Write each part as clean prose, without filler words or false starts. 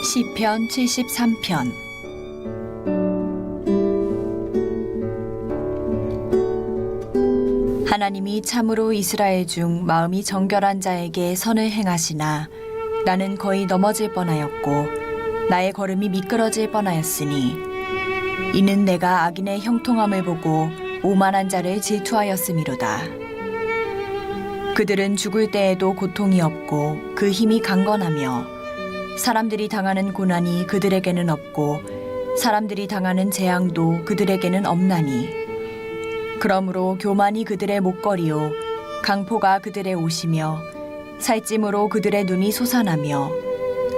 시편 73편. 하나님이 참으로 이스라엘 중 마음이 정결한 자에게 선을 행하시나 나는 거의 넘어질 뻔하였고 나의 걸음이 미끄러질 뻔하였으니 이는 내가 악인의 형통함을 보고 오만한 자를 질투하였음이로다. 그들은 죽을 때에도 고통이 없고 그 힘이 강건하며 사람들이 당하는 고난이 그들에게는 없고 사람들이 당하는 재앙도 그들에게는 없나니 그러므로 교만이 그들의 목걸이요 강포가 그들의 옷이며 살찜으로 그들의 눈이 솟아나며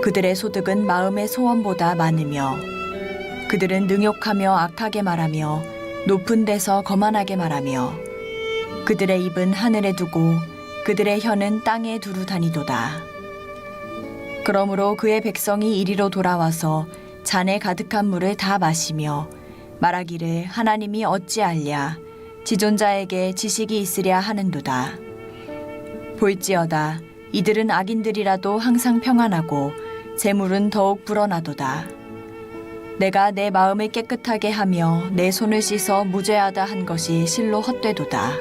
그들의 소득은 마음의 소원보다 많으며 그들은 능욕하며 악하게 말하며 높은 데서 거만하게 말하며 그들의 입은 하늘에 두고 그들의 혀는 땅에 두루 다니도다. 그러므로 그의 백성이 이리로 돌아와서 잔에 가득한 물을 다 마시며 말하기를 하나님이 어찌알랴 지존자에게 지식이 있으랴 하는도다. 볼지어다 이들은 악인들이라도 항상 평안하고 재물은 더욱 불어나도다. 내가 내 마음을 깨끗하게 하며 내 손을 씻어 무죄하다 한 것이 실로 헛되도다.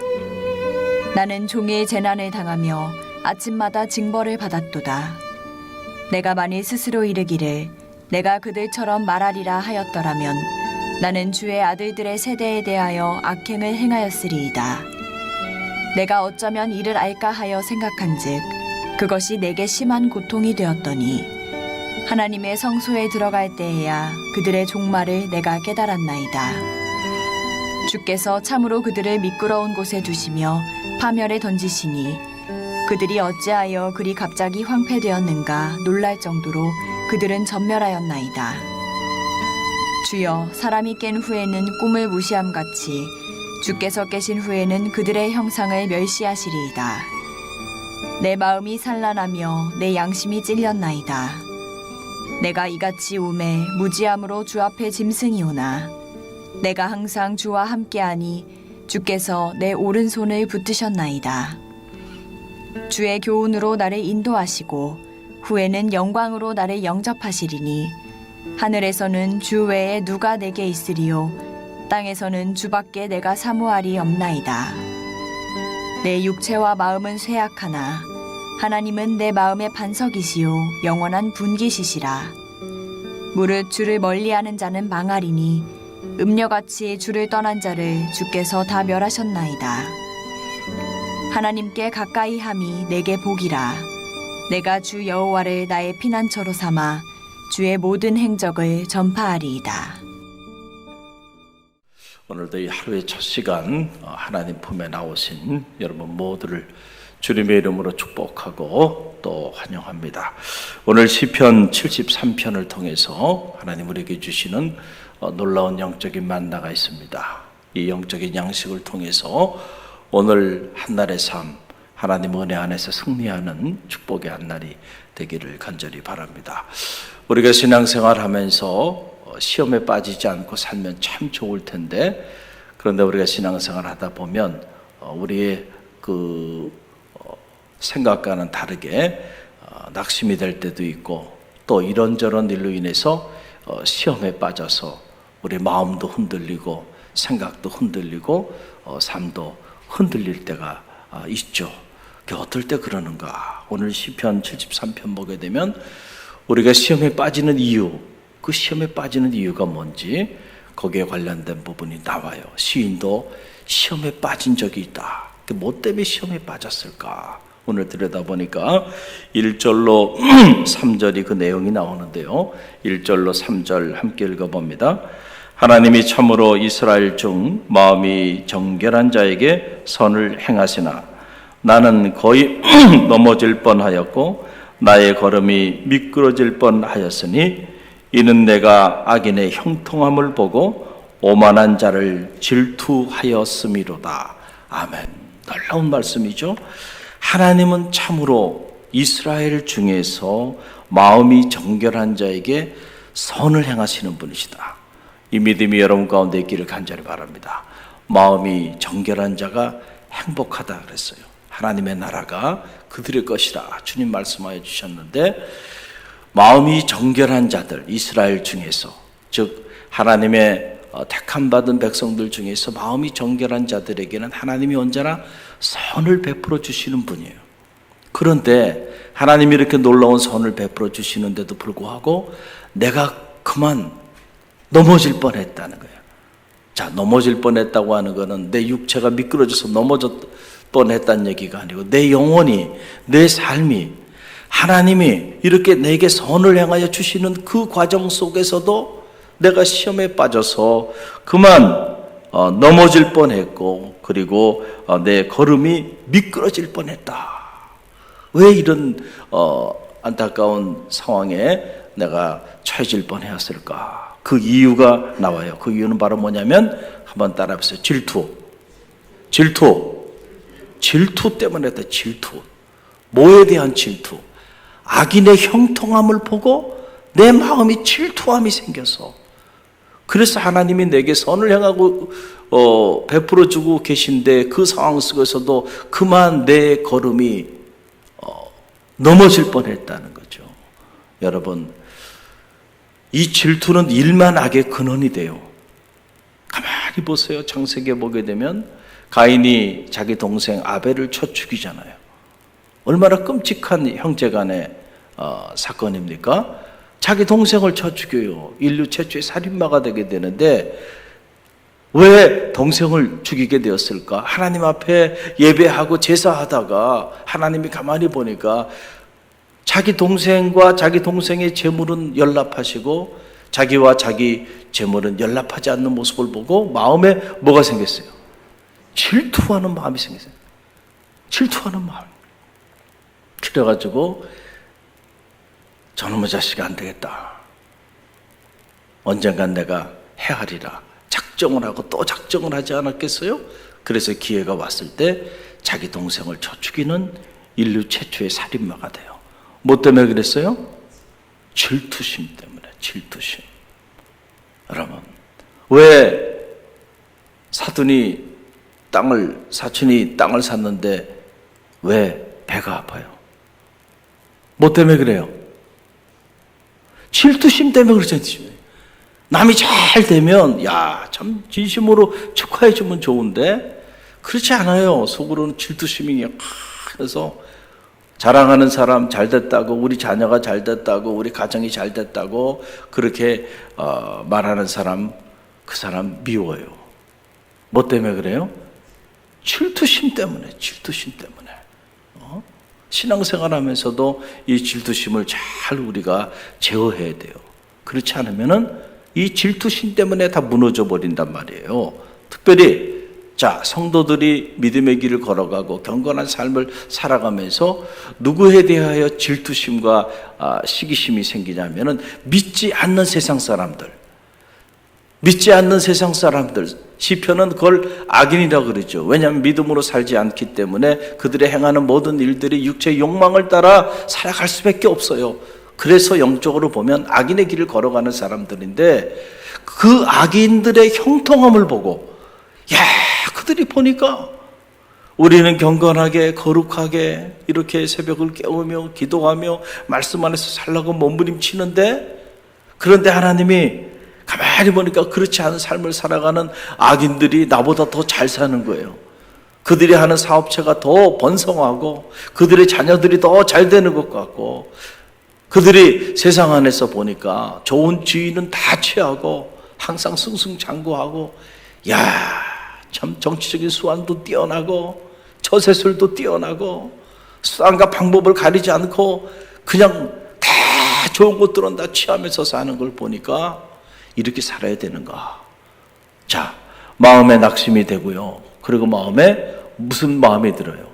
나는 종일 재난을 당하며 아침마다 징벌을 받았도다. 내가 만일 스스로 이르기를 내가 그들처럼 말하리라 하였더라면 나는 주의 아들들의 세대에 대하여 악행을 행하였으리이다. 내가 어쩌면 이를 알까 하여 생각한즉 그것이 내게 심한 고통이 되었더니 하나님의 성소에 들어갈 때에야 그들의 종말을 내가 깨달았나이다. 주께서 참으로 그들을 미끄러운 곳에 두시며 파멸에 던지시니 그들이 어찌하여 그리 갑자기 황폐되었는가 놀랄 정도로 그들은 전멸하였나이다. 주여 사람이 깬 후에는 꿈을 무시함같이 주께서 깨신 후에는 그들의 형상을 멸시하시리이다. 내 마음이 산란하며 내 양심이 찔렸나이다. 내가 이같이 오매 무지함으로 주 앞에 짐승이오나 내가 항상 주와 함께하니 주께서 내 오른손을 붙드셨나이다. 주의 교훈으로 나를 인도하시고 후에는 영광으로 나를 영접하시리니 하늘에서는 주 외에 누가 내게 있으리요 땅에서는 주밖에 내가 사모하리 없나이다. 내 육체와 마음은 쇠약하나 하나님은 내 마음의 반석이시요 영원한 분기시시라. 무릇 주를 멀리하는 자는 망하리니 음녀같이 주를 떠난 자를 주께서 다 멸하셨나이다. 하나님께 가까이 함이 내게 복이라. 내가 주 여호와를 나의 피난처로 삼아 주의 모든 행적을 전파하리이다. 오늘도 이 하루의 첫 시간 하나님 품에 나오신 여러분 모두를 주님의 이름으로 축복하고 또 환영합니다. 오늘 시편 73편을 통해서 하나님 우리에게 주시는 놀라운 영적인 만나가 있습니다. 이 영적인 양식을 통해서 오늘 한날의 삶, 하나님 은혜 안에서 승리하는 축복의 한날이 되기를 간절히 바랍니다. 우리가 신앙생활하면서 시험에 빠지지 않고 살면 참 좋을 텐데 그런데 우리가 신앙생활 하다 보면 우리의 생각과는 다르게 낙심이 될 때도 있고 또 이런저런 일로 인해서 시험에 빠져서 우리 마음도 흔들리고 생각도 흔들리고 삶도 흔들릴 때가 있죠. 어떨 때 그러는가? 오늘 시편 73편 보게 되면 우리가 시험에 빠지는 이유, 그 시험에 빠지는 이유가 뭔지 거기에 관련된 부분이 나와요. 시인도 시험에 빠진 적이 있다. 뭐 때문에 시험에 빠졌을까? 오늘 들여다보니까 1절로 3절이 그 내용이 나오는데요. 1절로 3절 함께 읽어봅니다. 하나님이 참으로 이스라엘 중 마음이 정결한 자에게 선을 행하시나 나는 거의 넘어질 뻔하였고 나의 걸음이 미끄러질 뻔하였으니 이는 내가 악인의 형통함을 보고 오만한 자를 질투하였음이로다. 아멘. 놀라운 말씀이죠. 하나님은 참으로 이스라엘 중에서 마음이 정결한 자에게 선을 행하시는 분이시다. 이 믿음이 여러분 가운데 있기를 간절히 바랍니다. 마음이 정결한 자가 행복하다 그랬어요. 하나님의 나라가 그들의 것이라 주님 말씀하여 주셨는데 마음이 정결한 자들, 이스라엘 중에서, 즉 하나님의 택함 받은 백성들 중에서 마음이 정결한 자들에게는 하나님이 언제나 선을 베풀어 주시는 분이에요. 그런데 하나님이 이렇게 놀라운 선을 베풀어 주시는데도 불구하고 내가 그만 넘어질 뻔했다는 거예요. 자, 넘어질 뻔했다고 하는 거는 내 육체가 미끄러져서 넘어질 뻔했다는 얘기가 아니고 내 영혼이, 내 삶이 하나님이 이렇게 내게 선을 행하여 주시는 그 과정 속에서도 내가 시험에 빠져서 그만 넘어질 뻔했고, 그리고 내 걸음이 미끄러질 뻔했다. 왜 이런 안타까운 상황에 내가 처해질 뻔했을까? 그 이유가 나와요. 그 이유는 바로 뭐냐면, 한번 따라해보세요. 질투 때문에 했다. 질투. 뭐에 대한 질투? 악인의 형통함을 보고 내 마음이 질투함이 생겨서, 그래서 하나님이 내게 선을 행하고 베풀어 주고 계신데 그 상황 속에서도 그만 내 걸음이 넘어질 뻔했다는 거죠. 여러분, 이 질투는 일만 악의 근원이 돼요. 가만히 보세요. 창세기에 보게 되면 가인이 자기 동생 아벨을 쳐 죽이잖아요. 얼마나 끔찍한 형제간의 사건입니까? 자기 동생을 쳐 죽여요. 인류 최초의 살인마가 되게 되는데 왜 동생을 죽이게 되었을까? 하나님 앞에 예배하고 제사하다가 하나님이 가만히 보니까 자기 동생과 자기 동생의 재물은 연락하시고 자기와 자기 재물은 연락하지 않는 모습을 보고 마음에 뭐가 생겼어요? 질투하는 마음이 생겼어요. 질투하는 마음. 그래가지고 저놈의 자식이 안 되겠다. 언젠간 내가 해하리라. 작정을 하고 또 작정을 하지 않았겠어요? 그래서 기회가 왔을 때 자기 동생을 쳐 죽이는 인류 최초의 살인마가 돼요. 뭐 때문에 그랬어요? 질투심 때문에. 질투심. 여러분, 왜 사촌이 땅을 샀는데 왜 배가 아파요? 뭐 때문에 그래요? 질투심 때문에 그렇잖아요. 남이 잘 되면 참 진심으로 축하해 주면 좋은데 그렇지 않아요. 속으로는 질투심이 그래서 자랑하는 사람 잘 됐다고, 우리 자녀가 잘 됐다고, 우리 가정이 잘 됐다고 그렇게 말하는 사람, 그 사람 미워요. 뭐 때문에 그래요? 질투심 때문에. 질투심 때문에. 신앙생활하면서도 이 질투심을 잘 우리가 제어해야 돼요. 그렇지 않으면은 이 질투심 때문에 다 무너져 버린단 말이에요. 특별히 성도들이 믿음의 길을 걸어가고 경건한 삶을 살아가면서 누구에 대하여 질투심과 시기심이 생기냐면은 믿지 않는 세상 사람들. 시편은 그걸 악인이라고 그러죠. 왜냐하면 믿음으로 살지 않기 때문에 그들의 행하는 모든 일들이 육체의 욕망을 따라 살아갈 수밖에 없어요. 그래서 영적으로 보면 악인의 길을 걸어가는 사람들인데 그 악인들의 형통함을 보고 그들이 보니까 우리는 경건하게 거룩하게 이렇게 새벽을 깨우며 기도하며 말씀 안에서 살라고 몸부림치는데, 그런데 하나님이 가만히 보니까 그렇지 않은 삶을 살아가는 악인들이 나보다 더 잘 사는 거예요. 그들이 하는 사업체가 더 번성하고 그들의 자녀들이 더 잘 되는 것 같고, 그들이 세상 안에서 보니까 좋은 지위는 다 취하고 항상 승승장구하고 참 정치적인 수완도 뛰어나고 처세술도 뛰어나고 수단과 방법을 가리지 않고 그냥 다 좋은 것들은 다 취하면서 사는 걸 보니까 이렇게 살아야 되는가? 마음에 낙심이 되고요. 그리고 마음에 무슨 마음이 들어요?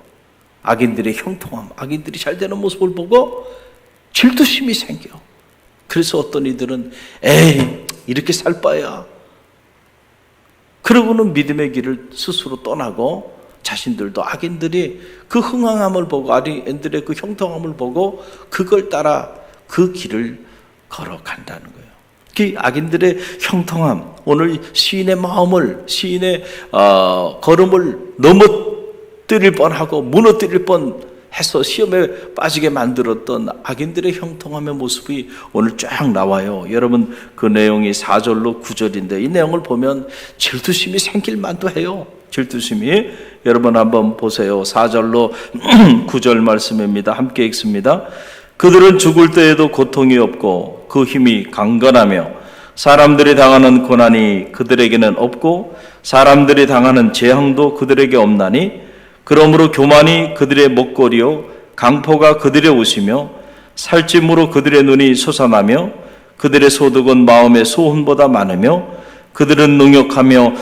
악인들의 형통함, 악인들이 잘 되는 모습을 보고 질투심이 생겨. 그래서 어떤 이들은 이렇게 살 바야. 그러고는 믿음의 길을 스스로 떠나고 자신들도 악인들이 그 흥황함을 보고 악인들의 그 형통함을 보고 그걸 따라 그 길을 걸어간다는 거예요. 그 악인들의 형통함, 오늘 시인의 마음을, 시인의 걸음을 넘어뜨릴 뻔하고 무너뜨릴 뻔 해서 시험에 빠지게 만들었던 악인들의 형통함의 모습이 오늘 쫙 나와요. 여러분 그 내용이 4절로 9절인데 이 내용을 보면 질투심이 생길 만도 해요. 질투심이. 여러분 한번 보세요. 4절로 9절 말씀입니다. 함께 읽습니다. 그들은 죽을 때에도 고통이 없고 그 힘이 강건하며 사람들이 당하는 고난이 그들에게는 없고 사람들이 당하는 재앙도 그들에게 없나니 그러므로 교만이 그들의 목걸이요 강포가 그들의 옷이며 살찜으로 그들의 눈이 솟아나며 그들의 소득은 마음의 소원보다 많으며 그들은 능욕하며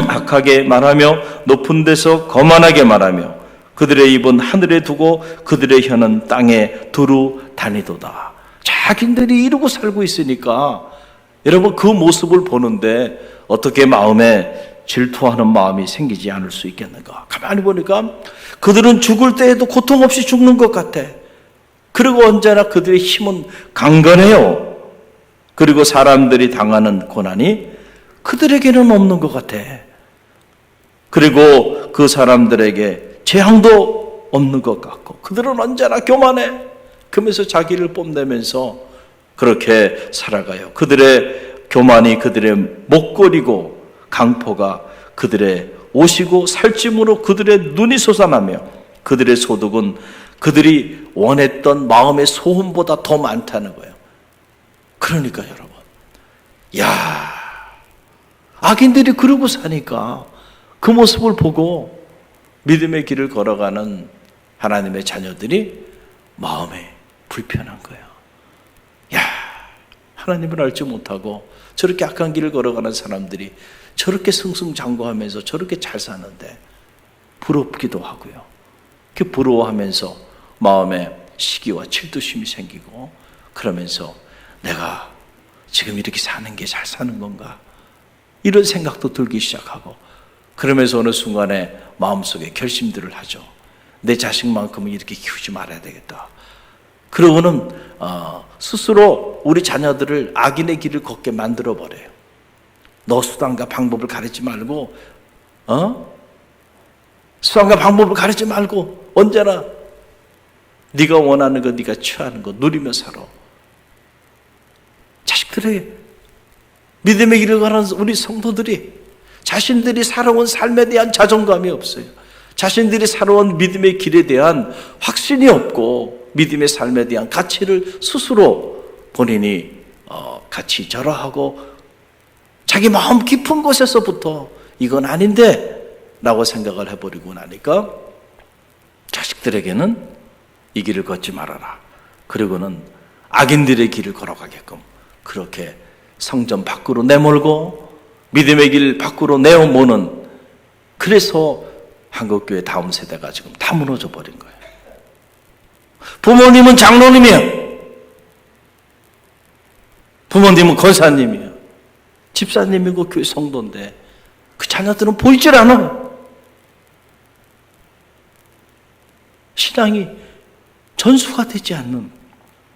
악하게 말하며 높은 데서 거만하게 말하며 그들의 입은 하늘에 두고 그들의 혀는 땅에 두루 다니도다. 자기들이 이러고 살고 있으니까 여러분 그 모습을 보는데 어떻게 마음에 질투하는 마음이 생기지 않을 수 있겠는가? 가만히 보니까 그들은 죽을 때에도 고통 없이 죽는 것 같아. 그리고 언제나 그들의 힘은 강건해요. 그리고 사람들이 당하는 고난이 그들에게는 없는 것 같아. 그리고 그 사람들에게 재앙도 없는 것 같고 그들은 언제나 교만해. 그러면서 자기를 뽐내면서 그렇게 살아가요. 그들의 교만이 그들의 목걸이고 강포가 그들의 옷이고 살찜으로 그들의 눈이 솟아나며 그들의 소득은 그들이 원했던 마음의 소원보다 더 많다는 거예요. 그러니까 여러분, 야, 악인들이 그러고 사니까 그 모습을 보고 믿음의 길을 걸어가는 하나님의 자녀들이 마음에 불편한 거예요. 야, 하나님을 알지 못하고 저렇게 악한 길을 걸어가는 사람들이 저렇게 승승장구하면서 저렇게 잘 사는데 부럽기도 하고요. 그 부러워하면서 마음에 시기와 질투심이 생기고 그러면서 내가 지금 이렇게 사는 게 잘 사는 건가? 이런 생각도 들기 시작하고 그러면서 어느 순간에 마음속에 결심들을 하죠. 내 자식만큼은 이렇게 키우지 말아야 되겠다. 그러고는 스스로 우리 자녀들을 악인의 길을 걷게 만들어버려요. 너 수단과 방법을 가르치지 말고 수단과 방법을 가르치지 말고 언제나 네가 원하는 거 네가 취하는 거 누리며 살아. 자식들에게 믿음의 길을 가는 우리 성도들이 자신들이 살아온 삶에 대한 자존감이 없어요. 자신들이 살아온 믿음의 길에 대한 확신이 없고 믿음의 삶에 대한 가치를 스스로 본인이 가치 절하하고 자기 마음 깊은 곳에서부터 이건 아닌데 라고 생각을 해버리고 나니까 자식들에게는 이 길을 걷지 말아라. 그리고는 악인들의 길을 걸어가게끔 그렇게 성전 밖으로 내몰고 믿음의 길 밖으로 내어모는, 그래서 한국교회 다음 세대가 지금 다 무너져 버린 거예요. 부모님은 장로님이에요. 부모님은 권사님이에요. 집사님이고 교회 성도인데 그 자녀들은 보이질 않아요. 신앙이 전수가 되지 않는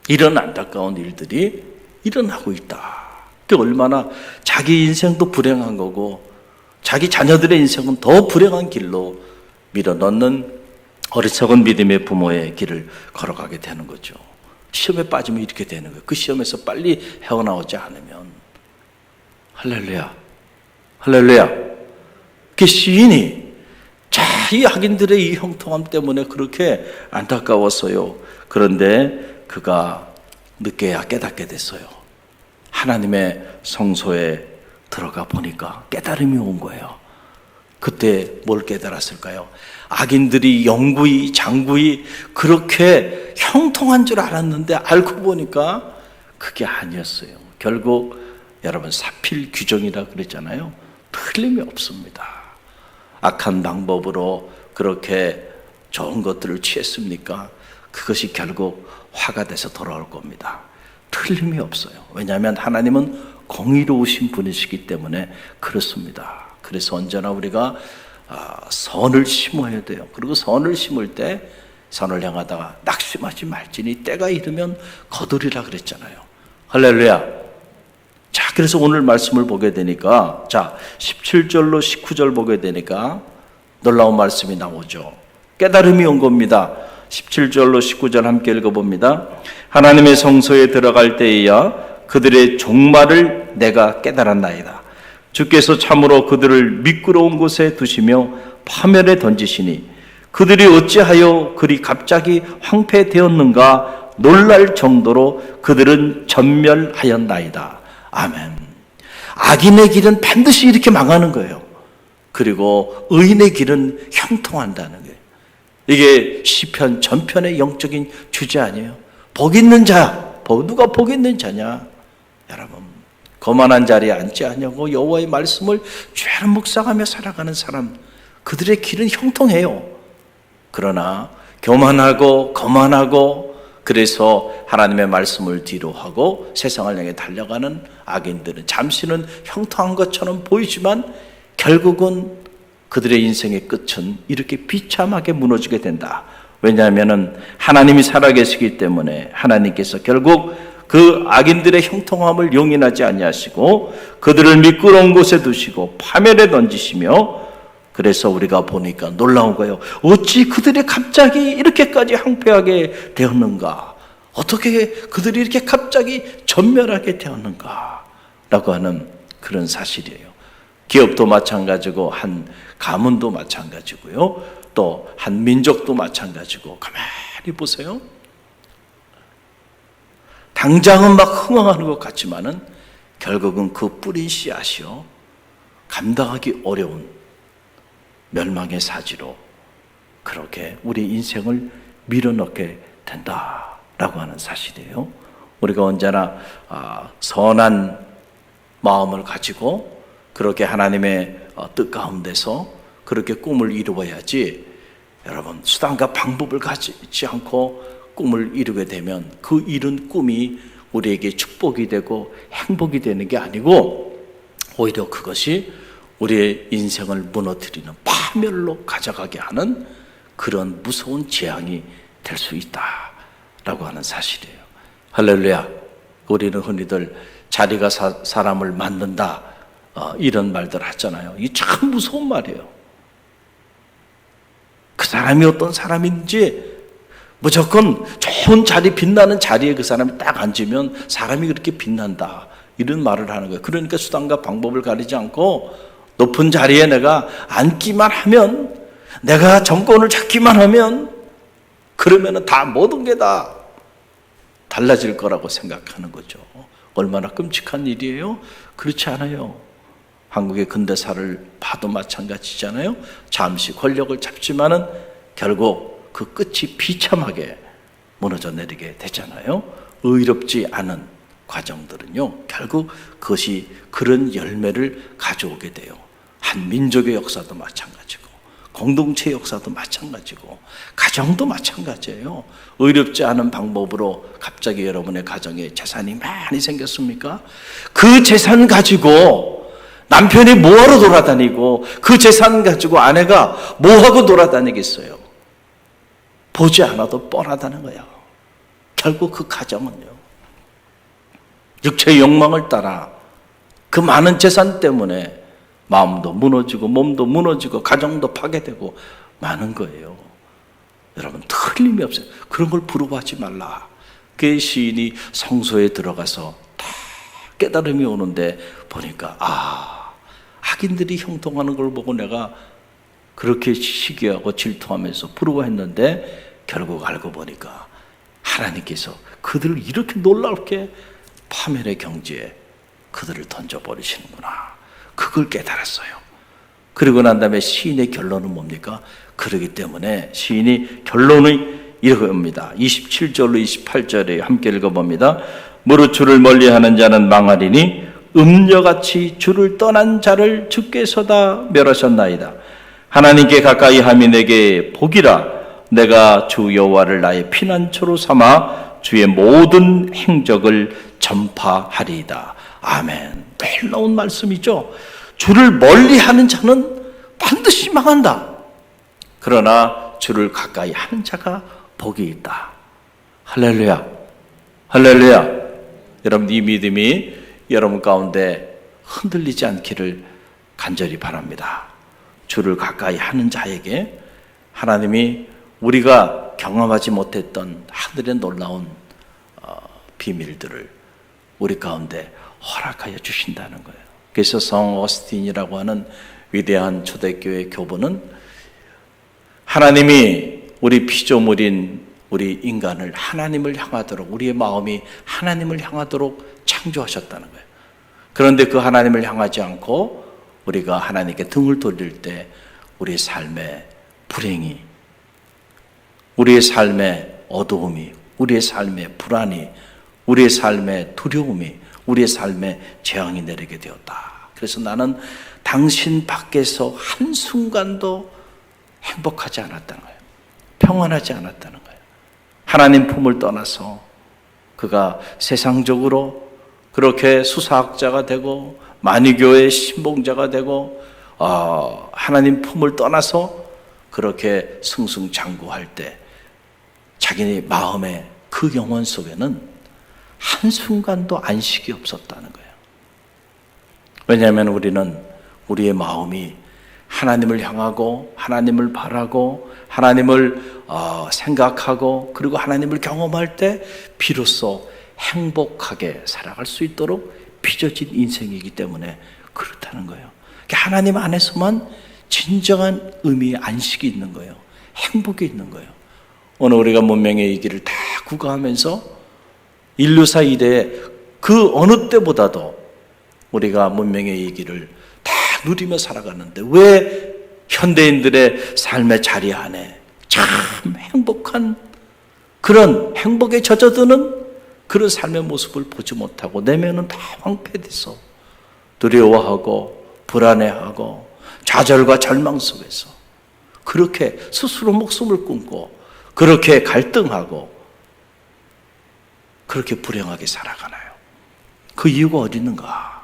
이런 안타까운 일들이 일어나고 있다. 그 얼마나 자기 인생도 불행한 거고 자기 자녀들의 인생은 더 불행한 길로 밀어넣는 어리석은 믿음의 부모의 길을 걸어가게 되는 거죠. 시험에 빠지면 이렇게 되는 거예요. 그 시험에서 빨리 헤어나오지 않으면. 할렐루야, 할렐루야. 그 시인이 이 악인들의 이 형통함 때문에 그렇게 안타까웠어요. 그런데 그가 늦게야 깨닫게 됐어요. 하나님의 성소에 들어가 보니까 깨달음이 온 거예요. 그때 뭘 깨달았을까요? 악인들이 영구히 장구히 그렇게 형통한 줄 알았는데 알고 보니까 그게 아니었어요. 결국 여러분 사필 규정이라 그랬잖아요. 틀림이 없습니다. 악한 방법으로 그렇게 좋은 것들을 취했습니까? 그것이 결국 화가 돼서 돌아올 겁니다. 틀림이 없어요. 왜냐하면 하나님은 공의로우신 분이시기 때문에 그렇습니다. 그래서 언제나 우리가 선을 심어야 돼요. 그리고 선을 심을 때 선을 향하다가 낙심하지 말지니 때가 이르면 거두리라 그랬잖아요. 할렐루야. 자, 그래서 오늘 말씀을 보게 되니까, 자, 17절로 19절 보게 되니까 놀라운 말씀이 나오죠. 깨달음이 온 겁니다. 17절로 19절 함께 읽어봅니다. 하나님의 성소에 들어갈 때에야 그들의 종말을 내가 깨달았나이다. 주께서 참으로 그들을 미끄러운 곳에 두시며 파멸에 던지시니 그들이 어찌하여 그리 갑자기 황폐되었는가 놀랄 정도로 그들은 전멸하였나이다. 아멘. 악인의 길은 반드시 이렇게 망하는 거예요. 그리고 의인의 길은 형통한다는 거예요. 이게 시편 전편의 영적인 주제 아니에요. 복 있는 자, 누가 복 있는 자냐? 여러분, 거만한 자리에 앉지 아니하고 여호와의 말씀을 죄를 묵상하며 살아가는 사람, 그들의 길은 형통해요. 그러나 교만하고 거만하고 그래서 하나님의 말씀을 뒤로 하고 세상을 향해 달려가는 악인들은 잠시는 형통한 것처럼 보이지만 결국은 그들의 인생의 끝은 이렇게 비참하게 무너지게 된다. 왜냐하면 하나님이 살아계시기 때문에 하나님께서 결국 그 악인들의 형통함을 용인하지 아니하시고 그들을 미끄러운 곳에 두시고 파멸에 던지시며, 그래서 우리가 보니까 놀라운 거예요. 어찌 그들이 갑자기 이렇게까지 황폐하게 되었는가? 어떻게 그들이 이렇게 갑자기 전멸하게 되었는가? 라고 하는 그런 사실이에요. 기업도 마찬가지고 한 가문도 마찬가지고요. 또 한 민족도 마찬가지고. 가만히 보세요. 당장은 막 흥황하는 것 같지만은 결국은 그 뿌린 씨앗이요, 감당하기 어려운 멸망의 사지로 그렇게 우리 인생을 밀어넣게 된다라고 하는 사실이에요. 우리가 언제나 선한 마음을 가지고 그렇게 하나님의 뜻 가운데서 그렇게 꿈을 이루어야지, 여러분, 수단과 방법을 가지지 않고 꿈을 이루게 되면 그 이룬 꿈이 우리에게 축복이 되고 행복이 되는 게 아니고 오히려 그것이 우리의 인생을 무너뜨리는 파멸로 가져가게 하는 그런 무서운 재앙이 될 수 있다라고 하는 사실이에요. 할렐루야. 우리는 흔히들 자리가 사람을 만든다, 이런 말들 하잖아요. 이게 참 무서운 말이에요. 그 사람이 어떤 사람인지 무조건 좋은 자리, 빛나는 자리에 그 사람이 딱 앉으면 사람이 그렇게 빛난다, 이런 말을 하는 거예요. 그러니까 수단과 방법을 가리지 않고 높은 자리에 내가 앉기만 하면, 내가 정권을 잡기만 하면, 그러면 다 모든 게 다 달라질 거라고 생각하는 거죠. 얼마나 끔찍한 일이에요? 그렇지 않아요. 한국의 근대사를 봐도 마찬가지잖아요. 잠시 권력을 잡지만은 결국 그 끝이 비참하게 무너져 내리게 되잖아요. 의롭지 않은 과정들은요, 결국 그것이 그런 열매를 가져오게 돼요. 한 민족의 역사도 마찬가지고, 공동체 역사도 마찬가지고, 가정도 마찬가지예요. 의롭지 않은 방법으로 갑자기 여러분의 가정에 재산이 많이 생겼습니까? 그 재산 가지고 남편이 뭐하러 돌아다니고, 그 재산 가지고 아내가 뭐하고 돌아다니겠어요? 보지 않아도 뻔하다는 거예요. 결국 그 가정은요, 육체의 욕망을 따라 그 많은 재산 때문에 마음도 무너지고 몸도 무너지고 가정도 파괴되고 많은 거예요. 여러분, 틀림이 없어요. 그런 걸 부러워하지 말라. 그 시인이 성소에 들어가서 다 깨달음이 오는데 보니까, 악인들이 형통하는 걸 보고 내가 그렇게 시기하고 질투하면서 부러워했는데 결국 알고 보니까 하나님께서 그들을 이렇게 놀랍게 파멸의 경지에 그들을 던져버리시는구나. 그걸 깨달았어요. 그리고 난 다음에 시인의 결론은 뭡니까? 그러기 때문에 시인이 결론을 이렇게합니다. 27절로 28절에 함께 읽어봅니다. 무릇 주를 멀리하는 자는 망하리니 음녀같이 주를 떠난 자를 주께서 다 멸하셨나이다. 하나님께 가까이 함이 내게 복이라. 내가 주 여호와를 나의 피난처로 삼아 주의 모든 행적을 전파하리이다. 아멘. 놀라운 말씀이죠. 주를 멀리하는 자는 반드시 망한다. 그러나 주를 가까이 하는 자가 복이 있다. 할렐루야. 할렐루야. 여러분, 이 믿음이 여러분 가운데 흔들리지 않기를 간절히 바랍니다. 주를 가까이 하는 자에게 하나님이 우리가 경험하지 못했던 하늘의 놀라운 비밀들을 우리 가운데 허락하여 주신다는 거예요. 그래서 성 어스틴이라고 하는 위대한 초대교회 교부는 하나님이 우리 피조물인 우리 인간을 하나님을 향하도록, 우리의 마음이 하나님을 향하도록 창조하셨다는 거예요. 그런데 그 하나님을 향하지 않고 우리가 하나님께 등을 돌릴 때 우리의 삶의 불행이, 우리의 삶의 어두움이, 우리의 삶의 불안이, 우리의 삶의 두려움이, 우리의 삶의 재앙이 내리게 되었다. 그래서 나는 당신 밖에서 한순간도 행복하지 않았다는 거예요. 평안하지 않았다는 거예요. 하나님 품을 떠나서 그가 세상적으로 그렇게 수사학자가 되고 만유교의 신봉자가 되고 하나님 품을 떠나서 그렇게 승승장구할 때 자기 마음의 그 영혼 속에는 한순간도 안식이 없었다는 거예요. 왜냐하면 우리는 우리의 마음이 하나님을 향하고 하나님을 바라고 하나님을 생각하고 그리고 하나님을 경험할 때 비로소 행복하게 살아갈 수 있도록 빚어진 인생이기 때문에 그렇다는 거예요. 하나님 안에서만 진정한 의미의 안식이 있는 거예요. 행복이 있는 거예요. 오늘 우리가 문명의 이 길을 다 구가하면서 인류사 이래에 그 어느 때보다도 우리가 문명의 이 길을 다 누리며 살아가는데 왜 현대인들의 삶의 자리 안에 참 행복한 그런 행복에 젖어드는 그런 삶의 모습을 보지 못하고 내면은 다 황폐돼서 두려워하고 불안해하고 좌절과 절망 속에서 그렇게 스스로 목숨을 끊고 그렇게 갈등하고 그렇게 불행하게 살아가나요? 그 이유가 어디 있는가?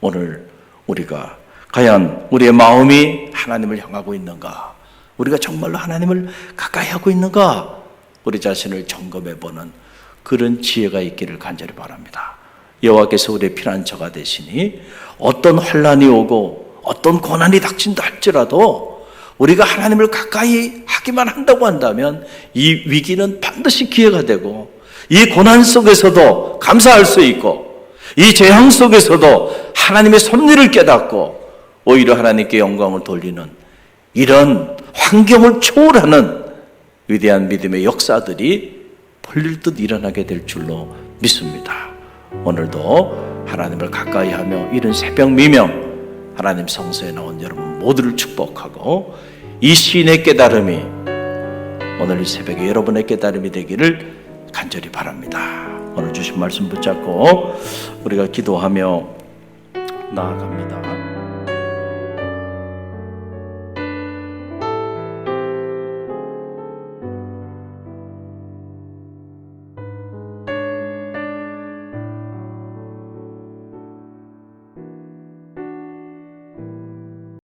오늘 우리가 과연 우리의 마음이 하나님을 향하고 있는가? 우리가 정말로 하나님을 가까이 하고 있는가? 우리 자신을 점검해보는 그런 지혜가 있기를 간절히 바랍니다. 여호와께서 우리의 피난처가 되시니 어떤 환난이 오고 어떤 고난이 닥친다 할지라도 우리가 하나님을 가까이 하기만 한다고 한다면 이 위기는 반드시 기회가 되고 이 고난 속에서도 감사할 수 있고 이 재앙 속에서도 하나님의 섭리를 깨닫고 오히려 하나님께 영광을 돌리는 이런 환경을 초월하는 위대한 믿음의 역사들이 벌릴 듯 일어나게 될 줄로 믿습니다. 오늘도 하나님을 가까이 하며 이른 새벽 미명 하나님 성소에 나온 여러분 모두를 축복하고 이 시인의 깨달음이 오늘 이 새벽에 여러분의 깨달음이 되기를 간절히 바랍니다. 오늘 주신 말씀 붙잡고 우리가 기도하며 나아갑니다.